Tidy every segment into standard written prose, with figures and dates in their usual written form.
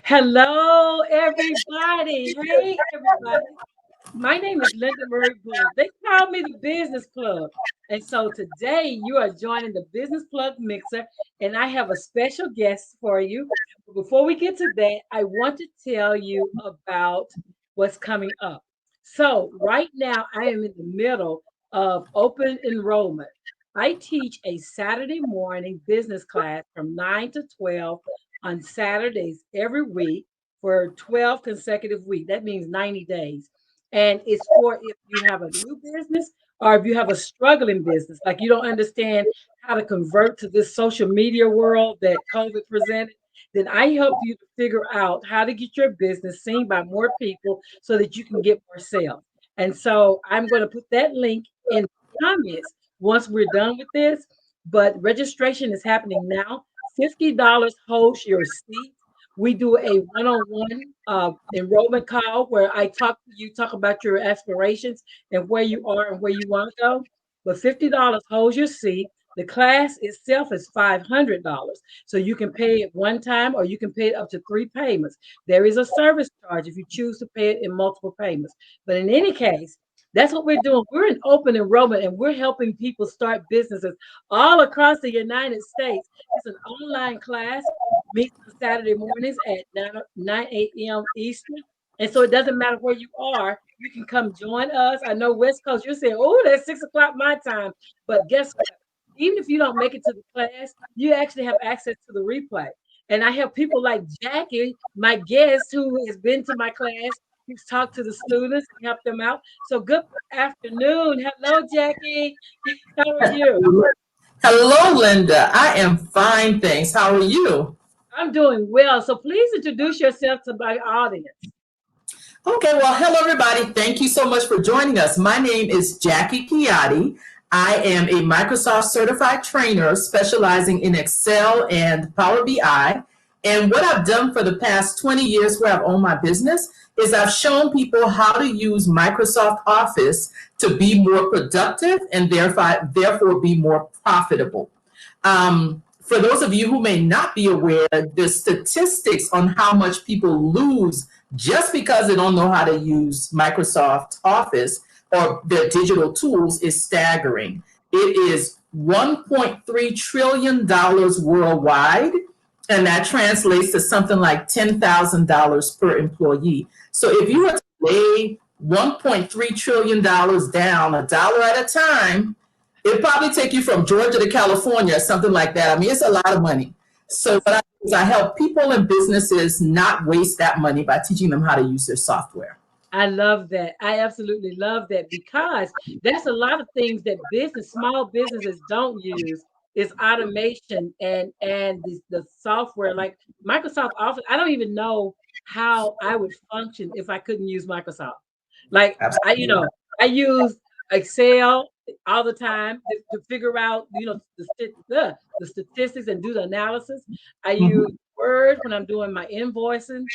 Hello, everybody. Hey, everybody. My name is Linda Murray Booth. They call me the Business Plug. And so today you are joining the Business Plug Mixer, and I have a special guest for you. But before we get to that, I want to tell you about what's coming up. So, right now, I am in the middle of open enrollment. I teach a Saturday morning business class from 9 to 12 on Saturdays every week for 12 consecutive weeks. That means 90 days. And it's for if you have a new business or if you have a struggling business, like you don't understand how to convert to this social media world that COVID presented, then I help you to figure out how to get your business seen by more people so that you can get more sales. And so I'm going to put that link in the comments once we're done with this. But registration is happening now. $50 holds your seat. We do a one-on-one enrollment call where I talk to you, talk about your aspirations and where you are and where you want to go. But $50 holds your seat. The class itself is $500. So you can pay it one time or you can pay it up to three payments. There is a service charge if you choose to pay it in multiple payments. But in any case, that's what we're doing. We're in open enrollment and we're helping people start businesses all across the United States. It's an online class, meets on Saturday mornings at 9 a.m. Eastern. And so it doesn't matter where you are, you can come join us. I know West Coast, you're saying, oh, that's 6 o'clock my time. But guess what? Even if you don't make it to the class, you actually have access to the replay. And I have people like Jackie, my guest, who has been to my class. He's talked to the students and helped them out. So good afternoon. Hello, Jackie. How are you? Hello, Linda. I am fine, thanks. How are you? I'm doing well. So please introduce yourself to my audience. Okay, well, hello, everybody. Thank you so much for joining us. My name is Jackie Kiadii. I am a Microsoft certified trainer specializing in Excel and Power BI. And what I've done for the past 20 years where I've owned my business is I've shown people how to use Microsoft Office to be more productive and therefore be more profitable. For those of you who may not be aware, the statistics on how much people lose just because they don't know how to use Microsoft Office or their digital tools is staggering. It is $1.3 trillion worldwide, and that translates to something like $10,000 per employee. So if you were to lay $1.3 trillion down a dollar at a time, it'd probably take you from Georgia to California, something like that. I mean, it's a lot of money. So what I do is I help people and businesses not waste that money by teaching them how to use their software. I love that. I absolutely love that because that's a lot of things that small businesses don't use is automation and the software like Microsoft Office. I don't even know how I would function if I couldn't use Microsoft. Like Absolutely. I use Excel all the time to figure out, the statistics and do the analysis. I use Mhm. Word when I'm doing my invoicing.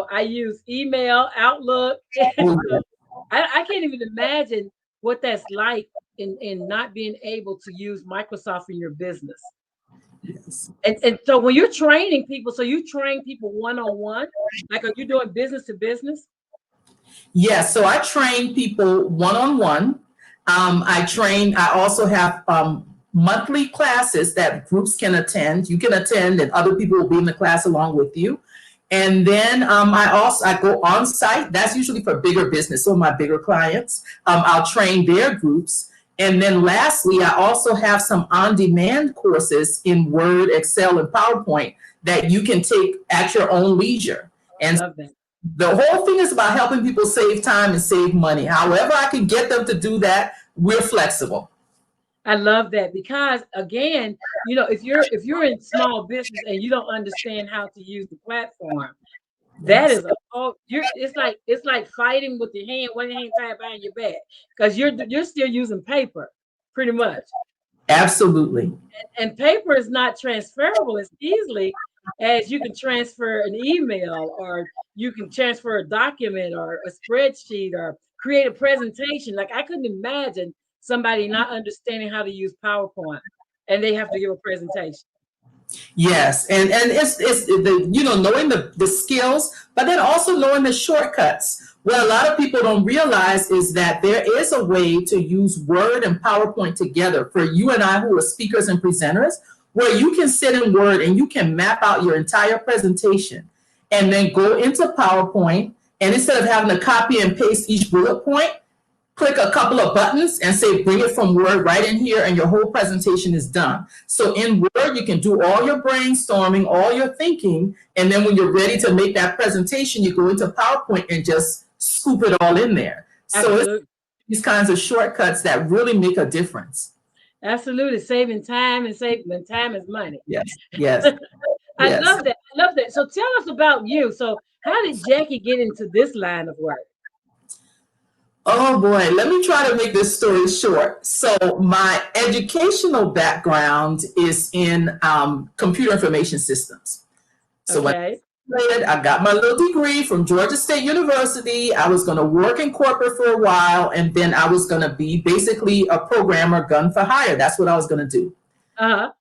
I use email, Outlook. And Oh, so I can't even imagine what that's like in not being able to use Microsoft in your business. yes. And so when you're training people, so you train people one-on-one, like are you doing business to business? Yes, so I train people one on one. I also have monthly classes that groups can attend. You can attend, and other people will be in the class along with you. And then I go on site. That's usually for bigger business, so my bigger clients. I'll train their groups. And then lastly, I also have some on demand courses in Word, Excel, and PowerPoint that you can take at your own leisure. I And love that. the whole thing is about helping people save time and save money. However, I can get them to do that, we're flexible. I love that because again, if you're in small business and you don't understand how to use the platform, that Yes, is it's like fighting with your hand, one hand tied behind your back, because you're still using paper, pretty much. absolutely. And paper is not transferable as easily as you can transfer an email or you can transfer a document or a spreadsheet or create a presentation. Like I couldn't imagine somebody not understanding how to use PowerPoint and they have to give a presentation. Yes, and it's the knowing the skills, but then also knowing the shortcuts. What a lot of people don't realize is that there is a way to use Word and PowerPoint together for you and I who are speakers and presenters, where you can sit in Word and you can map out your entire presentation and then go into PowerPoint, and instead of having to copy and paste each bullet point, click a couple of buttons and say bring it from Word right in here, and your whole presentation is done. So in Word you can do all your brainstorming, all your thinking, and then when you're ready to make that presentation, you go into PowerPoint and just scoop it all in there. So it's Absolutely. these kinds of shortcuts that really make a difference. Absolutely. Saving time and saving time is money. Yes, yes, I yes. love that. I love that. So tell us about you. So how did Jackie get into this line of work? Oh boy, let me try to make this story short. So my educational background is in computer information systems. So when Okay. I got my little degree from Georgia State University. I was going to work in corporate for a while, and then I was going to be basically a programmer, gun for hire. That's what I was going to do. Uh-huh.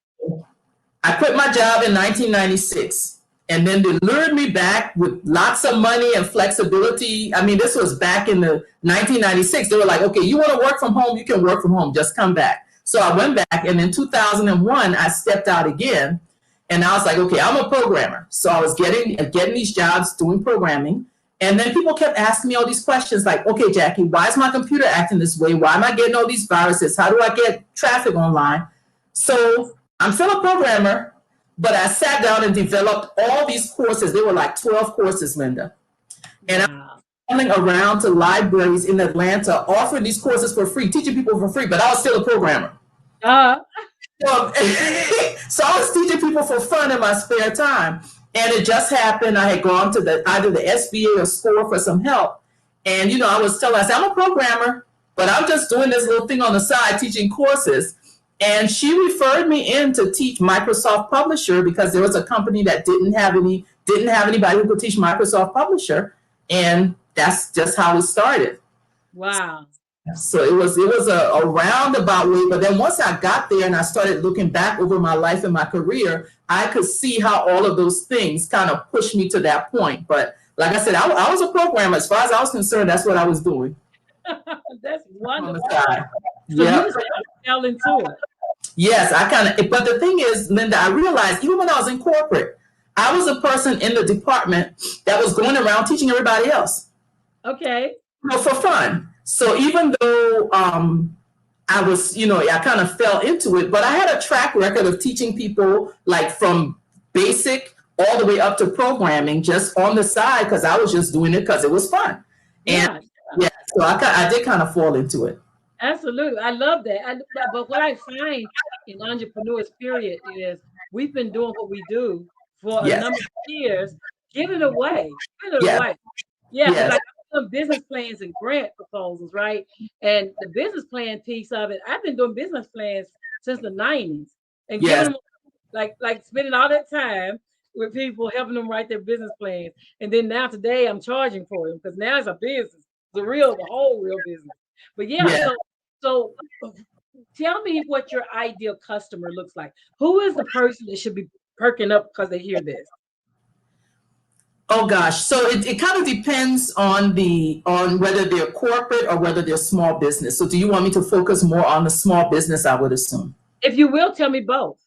I quit my job in 1996, and then they lured me back with lots of money and flexibility. I mean, this was back in the 1996. They were like, okay, you want to work from home? You can work from home. Just come back. So I went back, and in 2001, I stepped out again. And I was like, okay, I'm a programmer. So I was getting these jobs doing programming. And then people kept asking me all these questions like, okay, Jackie, why is my computer acting this way? Why am I getting all these viruses? How do I get traffic online? So I'm still a programmer, but I sat down and developed all these courses. There were like 12 courses, Linda. And Wow. I'm going around to libraries in Atlanta offering these courses for free, teaching people for free, but I was still a programmer. Uh, So, so I was teaching people for fun in my spare time. And it just happened. I had gone to either the SBA or SCORE for some help. And, I was telling, I said, I'm a programmer, but I'm just doing this little thing on the side, teaching courses. And she referred me in to teach Microsoft Publisher because there was a company that didn't have anybody who could teach Microsoft Publisher. And that's just how it started. wow. So it was a roundabout way, but then once I got there and I started looking back over my life and my career, I could see how all of those things kind of pushed me to that point. But like I said, I was a programmer. As far as I was concerned, that's what I was doing That's on the wonderful. side. So you Yep. just fell into it. Yes, I kind of, but the thing is, Linda, I realized even when I was in corporate, I was a person in the department that was going around teaching everybody else. Okay. For fun. So even though I was, I kind of fell into it, but I had a track record of teaching people like from basic all the way up to programming just on the side because I was just doing it because it was fun. And Yeah. yeah, so I did kind of fall into it. Absolutely. I love that. But what I find in entrepreneurs, period, is we've been doing what we do for a Yes, number of years, giving away, giving it yes, away. Yeah, because yes, like I'm doing business plans and grant proposals, right? And the business plan piece of it, I've been doing business plans since the 90s and giving yes, them like spending all that time with people, helping them write their business plans. And then now today I'm charging for them because now it's a business, the whole real business. But yeah, yes. so tell me what your ideal customer looks like. Who is the person that should be perking up because they hear this? Oh gosh. So it kind of depends on whether they're corporate or whether they're small business. So do you want me to focus more on the small business, I would assume? If you will, tell me both.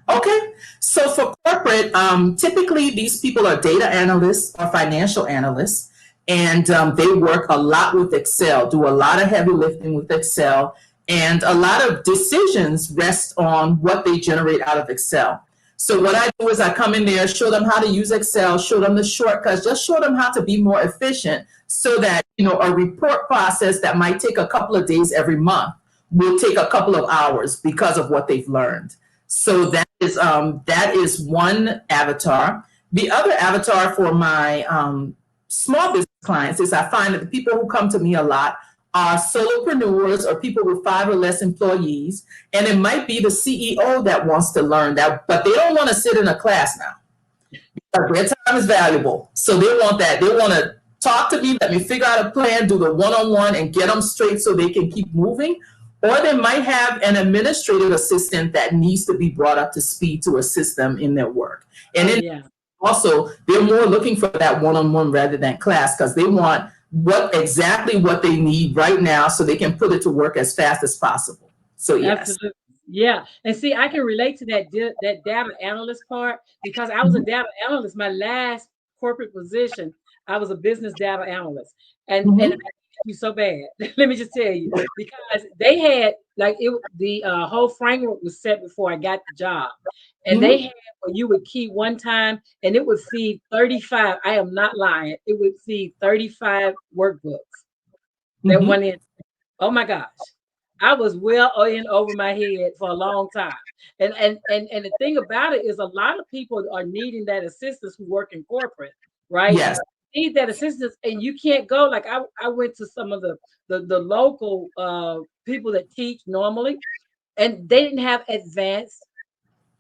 Okay, so for corporate, typically these people are data analysts or financial analysts, and they work a lot with Excel, do a lot of heavy lifting with Excel, and a lot of decisions rest on what they generate out of Excel. So what I do is I come in there, show them how to use Excel, show them the shortcuts, just show them how to be more efficient so that, a report process that might take a couple of days every month will take a couple of hours because of what they've learned. So that is one avatar. The other avatar for my small business clients is I find that the people who come to me a lot are solopreneurs or people with 5 or less employees, and it might be the CEO that wants to learn that, but they don't want to sit in a class now because their time is valuable. So they want that. They want to talk to me, let me figure out a plan, do the one-on-one, and get them straight so they can keep moving. or they might have an administrative assistant that needs to be brought up to speed to assist them in their work. And Oh then yeah, also, they're more looking for that one-on-one rather than class because they want what they need right now so they can put it to work as fast as possible. So yes. absolutely. Yeah, and see, I can relate to that data analyst part because I was a Mhm. data analyst. My last corporate position, I was a business data analyst, and I Mhm. hated you so bad. Let me just tell you because they had like the whole framework was set before I got the job, and they Mhm. had where you would key one time and it would feed 35. I am not lying. It would feed 35 workbooks that Mhm. went in. Oh my gosh. I was well in over my head for a long time. And the thing about it is a lot of people are needing that assistance who work in corporate, right? Yes. Need that assistance and you can't go like I went to some of the local people that teach normally and they didn't have advanced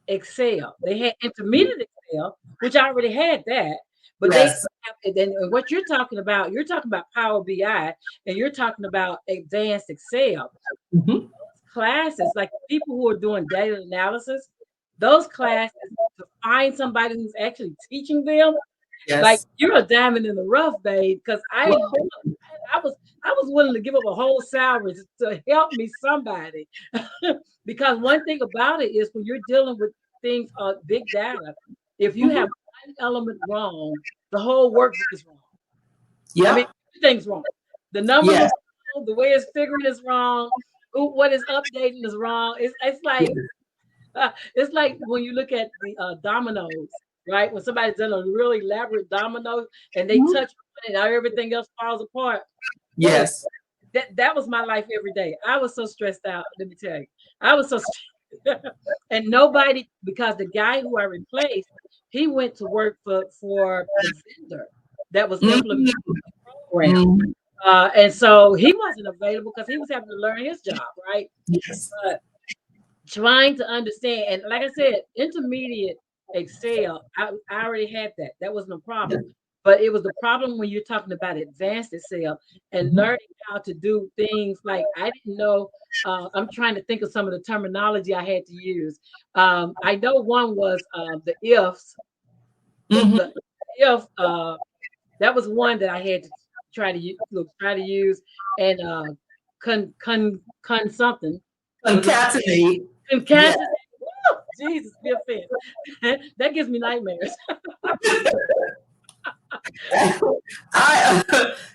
Excel. They had intermediate Excel, which I already had that, but they Yes. didn't have and then and what you're talking about Power BI and you're talking about advanced Excel. Mhm. Classes, like people who are doing data analysis, those classes to find somebody who's actually teaching them, like Yes. you're a diamond in the rough, babe. Because Well, I was I was willing to give up a whole salary to help me somebody. Because one thing about it is when you're dealing with things big data, if you have mhm. one element wrong, the whole workbook is wrong. I mean, Yep. everything's wrong. The numbers Yes. is wrong, the way it's figuring is wrong, what is updating is wrong. Yes. It's like when you look at the dominoes, right? When somebody's done a really elaborate domino and they Mhm. touch one and now everything else falls apart. Babe, Yes. that was my life every day. I was so stressed out. Let me tell you, I was so and nobody because the guy who I replaced, he went to work for the vendor that was implementing Mhm. the program. Mhm. And so he wasn't available because he was having to learn his job, right? Yes. But trying to understand, and like I said, intermediate Excel, I already had that. That wasn't a problem. But it was the problem when you're talking about advanced Excel and Mhm. learning how to do things like I didn't know. I'm trying to think of some of the terminology I had to use. I know one was the ifs, the Mhm. if that was one that I had to try to use, and con something was another Concatenate. Yes. concatenate. Woo! Jesus, be offense. That gives me nightmares. I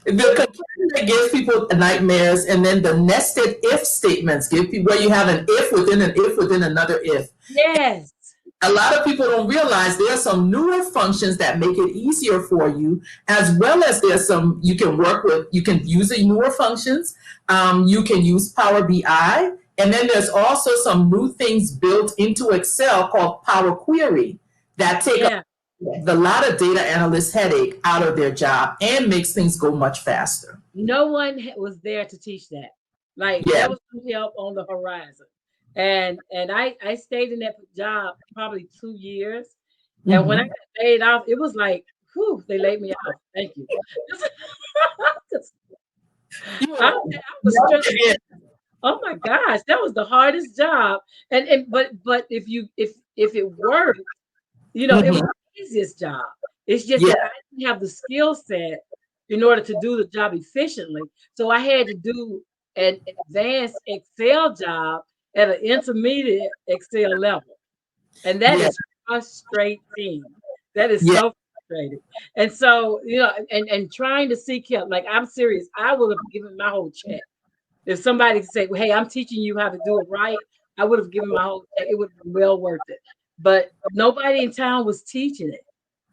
the conclusion that gives people nightmares, and then the nested if statements give people where you have an if within an if within another if. Yes. A lot of people don't realize there are some newer functions that make it easier for you, as well as there's some you can work with. You can use the newer functions. You can use Power BI, and then there's also some new things built into Excel called Power Query that take Yeah. the lot of data analyst headache out of their job and makes things go much faster. No one was there to teach that. Like Yeah. that was some help on the horizon. And I stayed in that job probably 2 years. And when I Hmm. got laid off, it was like, whew, they laid me off. Thank you. You I was never stressed. forget. Oh my gosh, that was the hardest job. And but if it worked, it was Hmm. the easiest job. It's just Yeah. that I didn't have the skill set in order to do the job efficiently. So I had to do an advanced Excel job at an intermediate Excel level. And that Yeah. is frustrating. That is Yeah. so frustrating. And so, and trying to seek help, like I'm serious, I would have given my whole check. If somebody said, well, hey, I'm teaching you how to do it right, I would have given my whole check. It would have been well worth it. But nobody in town was teaching it.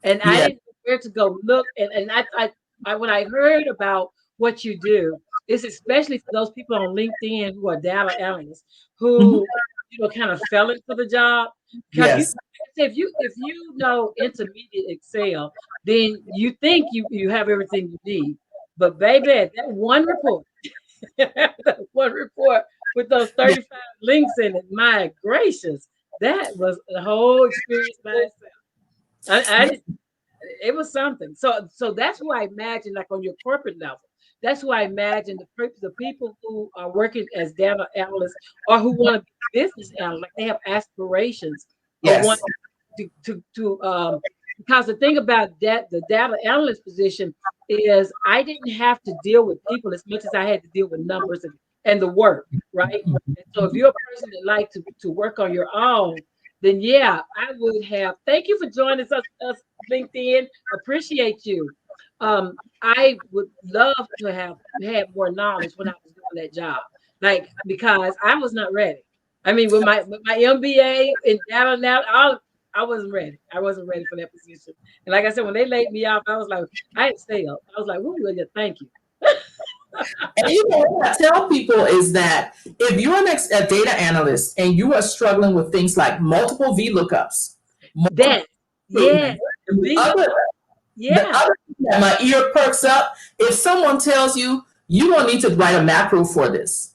And I Yeah. didn't know where to go look. And when I heard about what you do, it's especially for those people on LinkedIn who are data analysts Hmm. who, kind of fell into the job. Because Yes. if you know intermediate Excel, then you think you have everything you need. But baby, that one report, that one report with those Yeah. 35 links in it, my gracious, that was a whole experience by itself. I Yeah. it was something. So that's who I imagine like on your corporate level. that's who I imagine the people who are working as data analysts or who want to be business analysts, like they have aspirations of Yes. wanting because the thing about that the data analyst position is I didn't have to deal with people as much as I had to deal with numbers and the work, right? And so if you're a person that like to work on your own, then yeah, I would have. Thank you for joining us LinkedIn. Appreciate you. I would love to have had more knowledge when I was doing that job, like because I was not ready. I mean, with my MBA in data now, I wasn't ready. I wasn't ready for that position. And like I said, when they laid me off, I was like, I had failed. I was like, "Ooh, yeah, thank you." And you know what I tell people is that if you're a data analyst and you are struggling with things like multiple VLOOKUPs, multiple That, yeah, improvements, the and V look, the yeah, other thing that my ear perks up, if someone tells you you don't need to write a macro for this,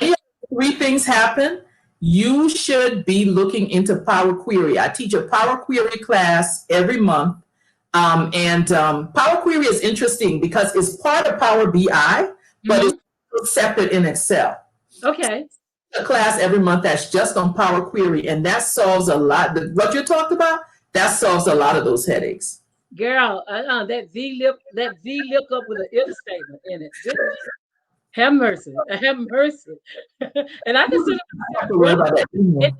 any of the three things happen, you should be looking into Power Query. I teach a Power Query class every month. Power Query is interesting because it's part of Power BI, but hmm it's separate in Excel. okay, A class every month that's just on Power Query, and that solves a lot. What you talked about, that solves a lot of those headaches. girl, that V look up with an if statement in it. Goodness, have mercy, have mercy. And I consider I have myself to worry about that anymore.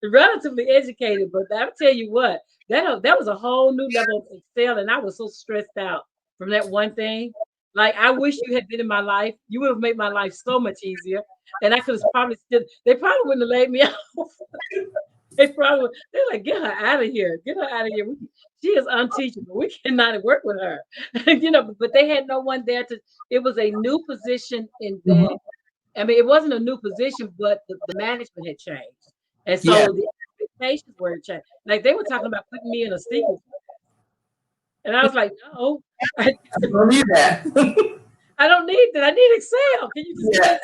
relatively educated, but I'll tell you what, that was a whole new level of Excel, and I was so stressed out from that one thing. Like I wish you had been in my life. You would have made my life so much easier, and I could have probably still. They probably wouldn't have laid me off. They're like, get her out of here, get her out of here. She is unteachable. We cannot work with her, But they had no one there to. It was a new position in that Mhm. I mean, it wasn't a new position, but the management had changed. And Yeah, so the expectations were changed. Like they were talking about putting me in a sequel. And I was like, no, I, I don't need that. I don't need that. I need Excel. Can you just give me Yeah.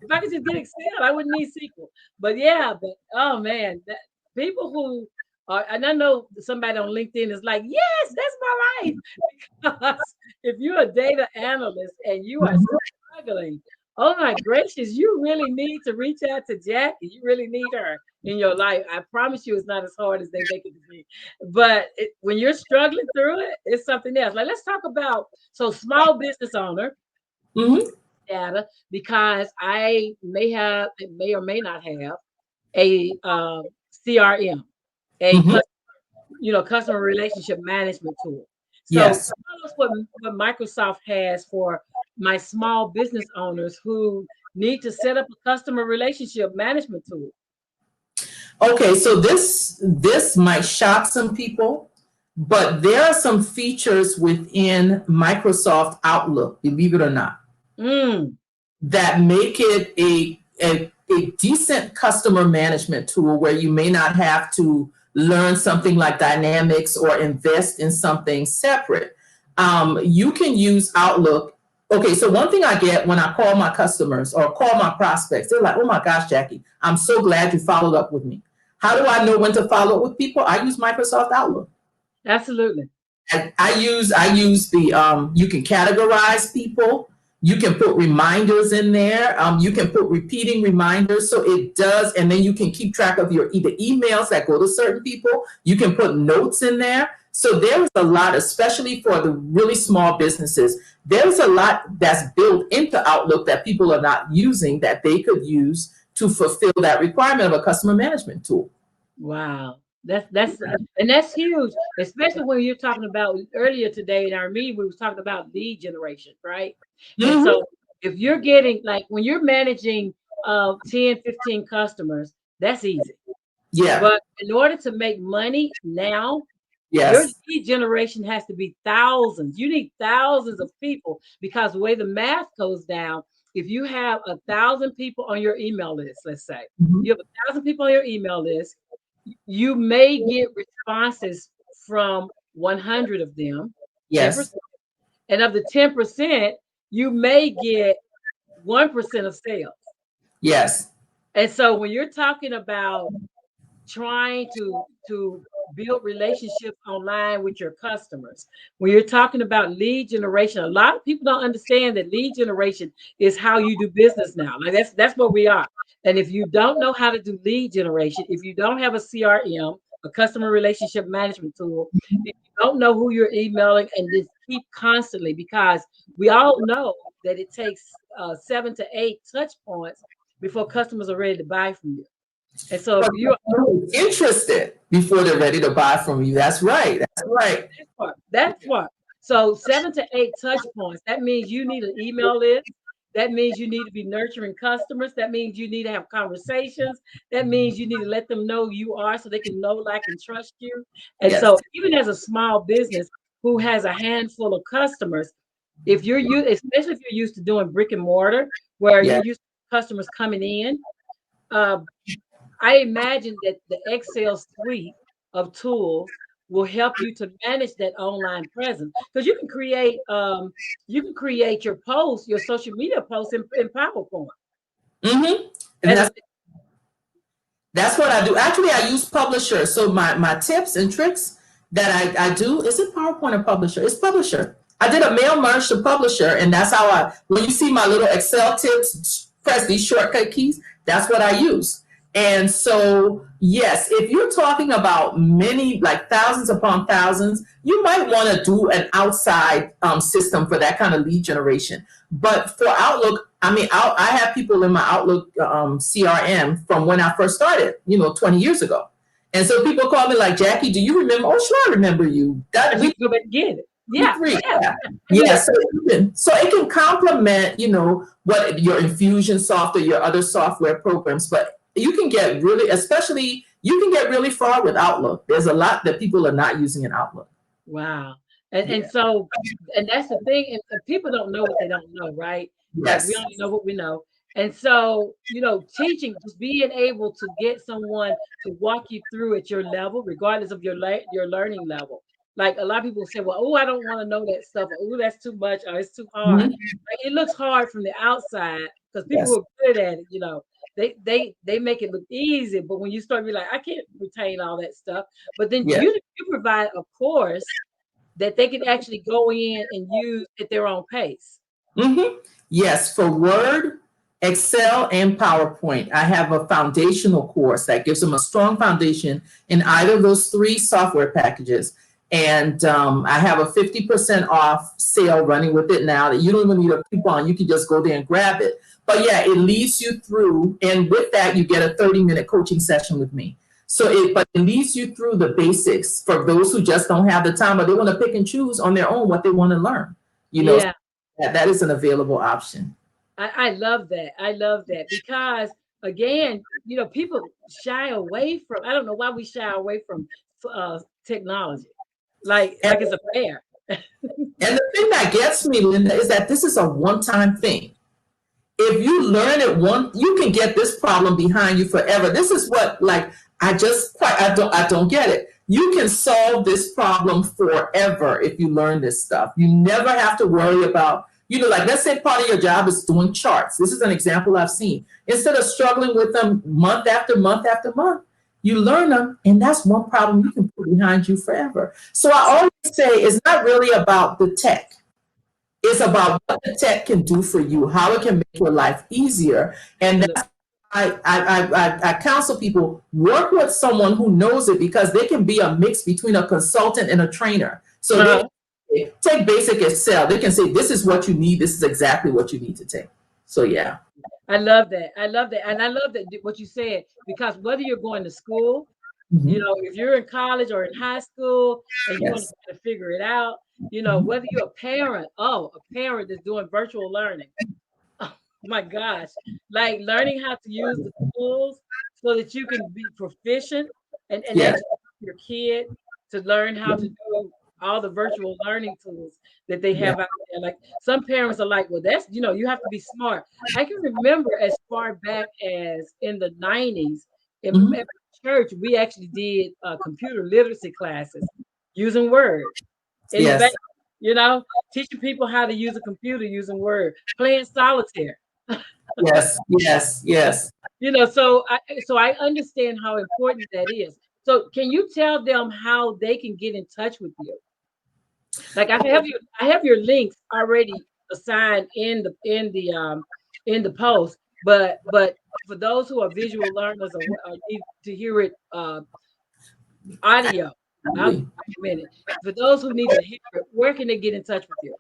if I could just get Excel, I wouldn't need SQL. But yeah, but oh man, people who are, and I know somebody on LinkedIn is like, yes, that's my life. Because if you're a data analyst and you are struggling, oh my gracious, you really need to reach out to Jackie. You really need her in your life. I promise you, it's not as hard as they make it to be. But when you're struggling through it, it's something else. Like let's talk about small business owner Mhm. data because I may or may not have a CRM, a Mhm. customer relationship management tool. So Yes. tell us what Microsoft has for my small business owners who need to set up a customer relationship management tool. Okay, so this might shock some people, but there are some features within Microsoft Outlook, believe it or not, Mm, that make it a decent customer management tool where you may not have to learn something like Dynamics or invest in something separate. You can use Outlook. Okay, so one thing I get when I call my customers or call my prospects, they're like, oh my gosh, Jackie, I'm so glad you followed up with me. How do I know when to follow up with people? I use Microsoft Outlook. absolutely. I use the you can categorize people. You can put reminders in there. You can put repeating reminders, so it does, and then you can keep track of your either emails that go to certain people. You can put notes in there. So there is a lot, especially for the really small businesses. There's a lot that's built into Outlook that people are not using that they could use to fulfill that requirement of a customer management tool. Wow. That's huge, especially when you're talking about earlier today in our meeting, we was talking about lead generation, right? And Hmm. so if you're getting like when you're managing 10, 15 customers, that's easy. Yeah. But in order to make money now, your Yes. lead generation has to be thousands. You need thousands of people because the way the math goes down, if you have 1,000 people on your email list, let's say Mhm. you have 1,000 people on your email list, you may get responses from 100 of them, Yes. 10%. And of the 10%, you may get 1% of sales. Yes. And so when you're talking about trying to build relationships online with your customers. When you're talking about lead generation, a lot of people don't understand that lead generation is how you do business now. Like that's where we are. And if you don't know how to do lead generation, if you don't have a CRM, a customer relationship management tool, if you don't know who you're emailing, and just keep constantly, because we all know that it takes 7 to 8 touch points before customers are ready to buy from you. And so if But you're interested before they're ready to buy from you. That's right. That's right. That part. That part. So 7 to 8 touch points. That means you need an email list. That means you need to be nurturing customers. That means you need to have conversations. That means you need to let them know you are, so they can know, like, and trust you. And Yes. so even as a small business who has a handful of customers, if you're especially if you're used to doing brick and mortar, where you're Yes. used to customers coming in, uh, I imagine that the Excel suite of tools will help you to manage that online presence, because you can create your posts, your social media posts in PowerPoint Mm-hmm. And as that's a That's what I do. Actually, I use Publisher. So my tips and tricks that I do, is it PowerPoint or Publisher? It's Publisher. I did a mail merge to Publisher, and that's how when you see my little Excel tips, press these shortcut keys. That's what I use. And so, yes, if you're talking about many, like thousands upon thousands, you might want to do an outside system for that kind of lead generation. But for Outlook, I mean, I have people in my Outlook CRM from when I first started, 20 years ago. And so people call me like, Jackie, do you remember? Oh, sure, I remember you. I That just we go back and get it. Yeah, three, yeah. yeah, yeah. Yeah. So it can complement, what your infusion software, your other software programs. But you can get really, especially, you can get really far with Outlook. There's a lot that people are not using in Outlook. Wow. And Yeah. so, and that's the thing, and people don't know what they don't know, right? Like, we Yes. only know what we know. And so, teaching, just being able to get someone to walk you through at your level, regardless of your learning level. Like, a lot of people say, well, oh, I don't want to know that stuff. Oh, that's too much, or it's too hard. Mhm. Like, it looks hard from the outside because people Yes. who are good at it, they make it look easy. But when you start be like, I can't retain all that stuff. But then Yes. you provide a course that they can actually go in and use at their own pace. Hmm. Yes, for Word, Excel, and PowerPoint, I have a foundational course that gives them a strong foundation in either of those three software packages. And I have a 50% off sale running with it now that you don't even need a coupon. You can just go there and grab it. But yeah, it leads you through. And with that, you get a 30-minute coaching session with me. But it leads you through the basics for those who just don't have the time, or they want to pick and choose on their own what they want to learn. You know, Yeah, that is an available option. I love that. I love that because, again, people shy away from. I don't know why we shy away from technology, And, like it's a bear. and the thing that gets me, Linda, is that this is a one-time thing. If you learn it you can get this problem behind you forever. This is what, like, I don't get it. You can solve this problem forever if you learn this stuff. You never have to worry about, like, let's say part of your job is doing charts. This is an example I've seen. Instead of struggling with them month after month after month, you learn them, and that's one problem you can put behind you forever. So I always say it's not really about the tech. It's about what the tech can do for you, how it can make your life easier. And Absolutely. that's I counsel people, work with someone who knows it, because they can be a mix between a consultant and a trainer. So they Uh-huh. can take basic Excel. They can say, this is what you need. This is exactly what you need to take. So yeah. I love that. I love that. And I love that what you said, because whether you're going to school, Mhm. if you're in college or in high school and you want to Yes. kind of figure it out, Mhm. whether you're a parent that's doing virtual learning. Oh my gosh. Like, learning how to use the tools so that you can be proficient and Yes. actually help your kid to learn how to do all the virtual learning tools that they Yeah. have out there. Like, some parents are like, well, that's, you have to be smart. I can remember as far back as in the 90s in Mhm. at my church, we actually did computer literacy classes using Word in the back, Yes. you know, teaching people how to use a computer using Word, playing solitaire. Yes, yes, yes. So I understand how important that is. So can you tell them how they can get in touch with you? Like I have your links already assigned in the post, but for those who are visual learners or need to hear it audio, I'll give Absolutely. you a minute. For those who need to hear it, where can they get in touch with you?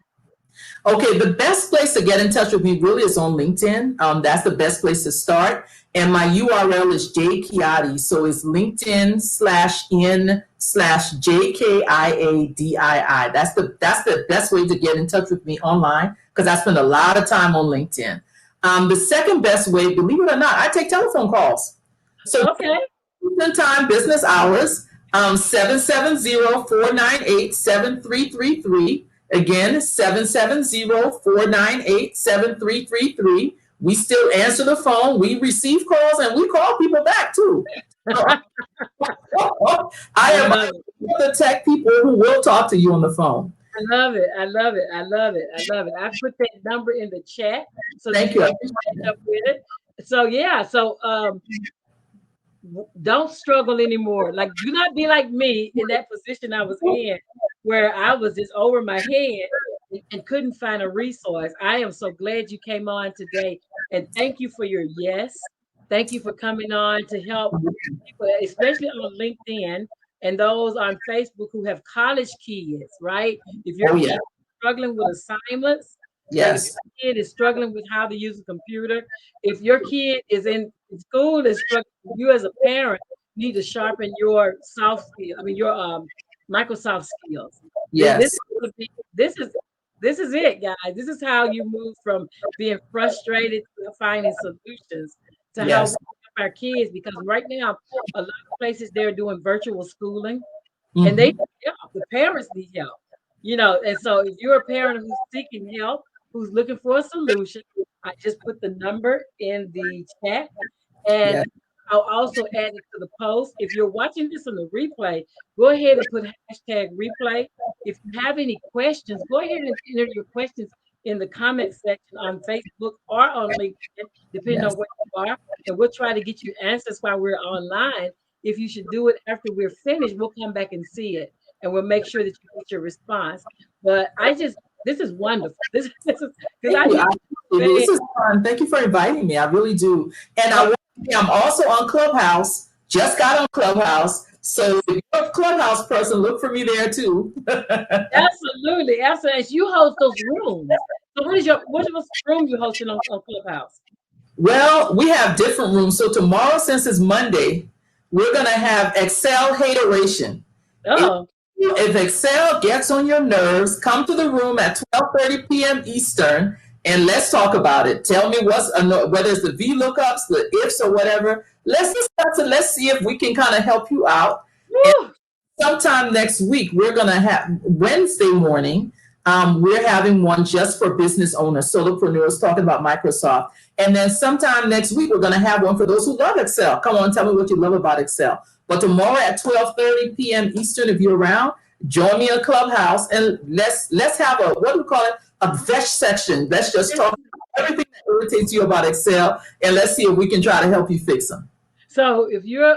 Okay, the best place to get in touch with me really is on LinkedIn. That's the best place to start. And my URL is jkiadi. So it's LinkedIn/n/JKIADII. That's the best way to get in touch with me online because I spend a lot of time on LinkedIn. The second best way, believe it or not, I take telephone calls. So Okay. Eastern Time business hours, 770-498-7333. Again, 770-498-7333. We still answer the phone. We receive calls and we call people back too. So, I I am love it. the tech people who will talk to you on the phone. I love it. I love it. I love it. I love it. I put that number in the chat so that Thank you you. I can appreciate catch that. up with it. So yeah, don't struggle anymore. Like, do not be like me in that position I was in, where I was just over my head and couldn't find a resource. I am so glad you came on today, and thank you for your yes. Thank you for coming on to help people, especially on LinkedIn and those on Facebook who have college kids, right? If your Oh, yeah. kid is struggling with assignments, if Yes. your kid is struggling with how to use a computer, if your kid is in school is struggling, you as a parent need to sharpen your soft skill. I mean your Microsoft skills. This Yes. is this is it, guys. This is how you move from being frustrated to finding solutions to how we Yes. help our kids. Because right now, a lot of places they're doing virtual schooling, and they Hmm. need help. The parents need help. And so if you're a parent who's seeking help, who's looking for a solution, I just put the number in the chat, and Yes. I'll also add it to the post. If you're watching this on the replay, go ahead and put hashtag replay. If you have any questions, go ahead and enter your questions in the comment section on Facebook or on LinkedIn, depending on Yes. where you are. And we'll try to get you answers while we're online. If you should do it after we're finished, we'll come back and see it, and we'll make sure that you get your response. But this is wonderful. This is because Thank I you. need This to is fun. Thank you for inviting me. I really do. And say, I'm also on Clubhouse. Just got on Clubhouse. So if you're a Clubhouse person, look for me there too. absolutely, absolutely. As you host those rooms. So what's your room you hosting on Clubhouse? Well, we have different rooms. So tomorrow, since it's Monday, we're gonna have Excel hateration. If, Oh, if Excel gets on your nerves, come to the room at 12:30 p.m. Eastern, and let's talk about it. Tell me whether it's the VLOOKUPs, the ifs, or whatever. Let's discuss it. Let's see if we can kind of help you out. whew. Sometime next week, we're going to have Wednesday morning. We're having one just for business owners, solopreneurs, talking about Microsoft. And then sometime next week, we're going to have one for those who love Excel. Come on, tell me what you love about Excel. But tomorrow at 12:30 p.m. Eastern, if you're around, join me in Clubhouse and let's have a, what do we call it? A vesh section. Let's just talk about everything that irritates you about Excel, and let's see if we can try to help you fix them. So if you're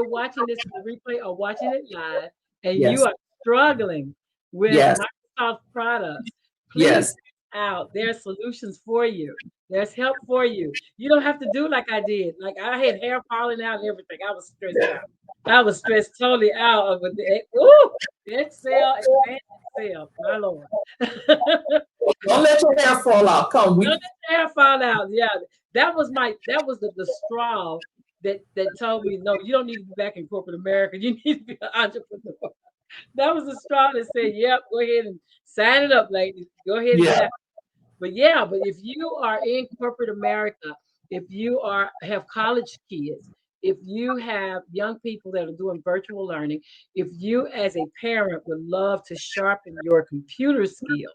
watching this on the replay or watching it live, and you Yes, are struggling with yes, Microsoft products, please yes. reach out. There are solutions for you. There's help for you. You don't have to do like I did. Like I had hair falling out and everything. I was stressed out. I was stressed totally out of the Excel, advanced Excel, my Lord. Don't let your hair fall out. Come, No, we that hair fall out. Yeah, that was the straw that told me no, you don't need to be back in corporate America. You need to be an entrepreneur. That was the straw that said, "Yep, go ahead and sign it up, ladies. Go ahead and yeah, sign." But yeah, but if you are in corporate America, if you have college kids, if you have young people that are doing virtual learning, if you as a parent would love to sharpen your computer skills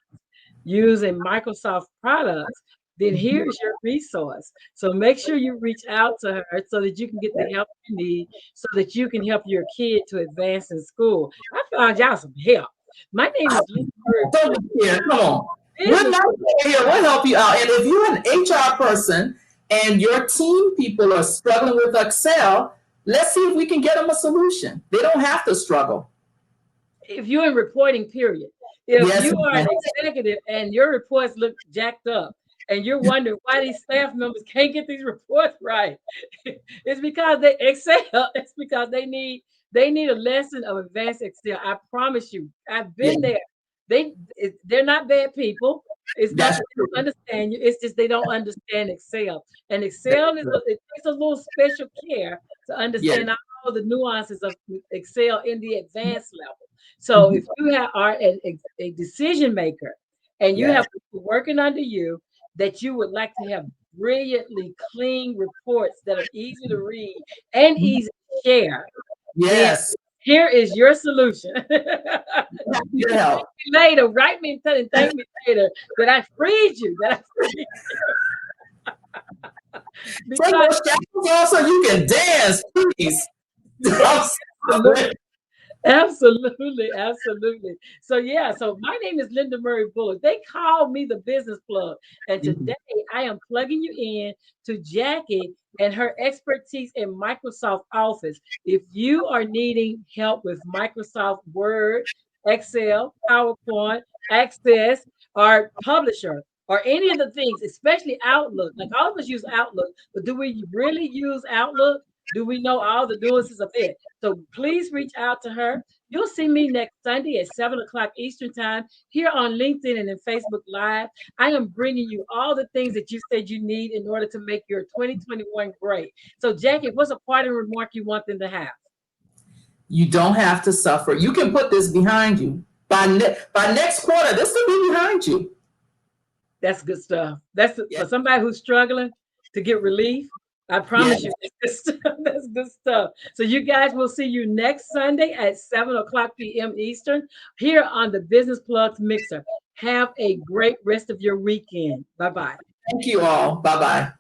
using Microsoft products, then here's your resource. So make sure you reach out to her so that you can get the help you need, so that you can help your kid to advance in school. I found y'all some help. My name is Linda Bird. don't be scared. Come on. We're business. not here. We'll help you out. And if you're an HR person and your team people are struggling with Excel, let's see if we can get them a solution. They don't have to struggle. If you're in reporting period, if Yes, you are an ma'am. executive and your reports look jacked up and you're wondering why these staff members can't get these reports right, it's because they excel. It's because they need a lesson of advanced Excel. I promise you, I've Yeah, been there. They're not bad people. It's not that's that they true. don't understand you. It's just they don't understand Excel. And Excel it takes a little special care to Yeah. understand all the nuances of Excel in the advanced level. So Mhm. if you are a decision maker and you Yes. have people working under you that you would like to have brilliantly clean reports that are easy to read and Mhm. easy to share, then Yes. here is your solution. You Your can help. thank me later. Write me and thank me later that I freed you. That I freed Take because those shackles off so you can dance, please. yes, I'm absolutely. sorry. Absolutely, absolutely. So yeah, so my name is Linda Murray Bullock. They call me the business plug. And Mhm. today I am plugging you in to Jackie and her expertise in Microsoft Office. If you are needing help with Microsoft Word, Excel, PowerPoint, Access, or Publisher, or any of the things, especially Outlook. Like all of us use Outlook, but do we really use Outlook? Do we know all the nuances of it? So please reach out to her. You'll see me next Sunday at 7 o'clock Eastern Time here on LinkedIn and in Facebook Live. I am bringing you all the things that you said you need in order to make your 2021 great. So, Jackie, what's a parting remark you want them to have? You don't have to suffer. You can put this behind you. By next quarter, this will be behind you. That's good stuff. That's Yeah. for somebody who's struggling to get relief. I Yeah. promise you, that's good stuff. That's good stuff. So you guys will see you next Sunday at 7 o'clock p.m. Eastern here on the Business Plugs Mixer. Have a great rest of your weekend. Bye bye. Thank you all. Bye bye.